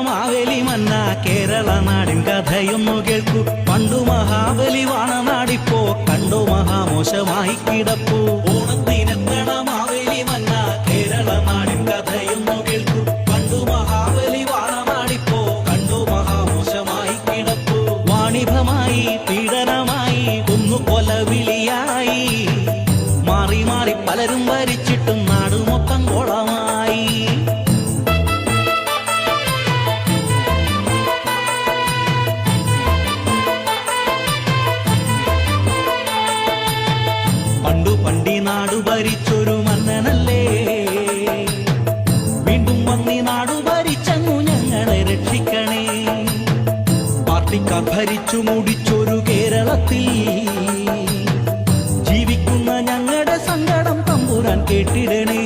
മാവേലി മന്ന കേരള നാടിൻ കഥയൊന്നു കേൾക്കൂ. പണ്ടു മഹാബലി വാണ നാടിപ്പോ കണ്ടു മഹാമോശമായി കിടപ്പൂ. ഓണത്തിനെത്തണ മാവേലി മന്ന കേരള നാടിൻ കഥയൊന്നു കേൾക്കൂ. പണ്ടു മഹാബലി വാണ നാടിപ്പോ കണ്ടു മഹാമോശമായി കിടപ്പൂ. വാണിഭമായി പീഡനമായി കൊന്നുകൊലവിളിയായി മാറി മാറി പലരും ഭരിച്ചിട്ടും നാട് മൊത്തം കോളമായി. പണ്ടി നാടു ഭരിച്ചൊരു മന്നനല്ലേ, വീണ്ടും വന്നി നാടു ഭരിച്ചങ്ങു ഞങ്ങളെ രക്ഷിക്കണേ. പാർട്ടിക്കാർ ഭരിച്ചു മുടിച്ചൊരു കേരളത്തിൽ ജീവിക്കുന്ന ഞങ്ങളുടെ സങ്കടം തമ്പുരാൻ കേട്ടിടണേ.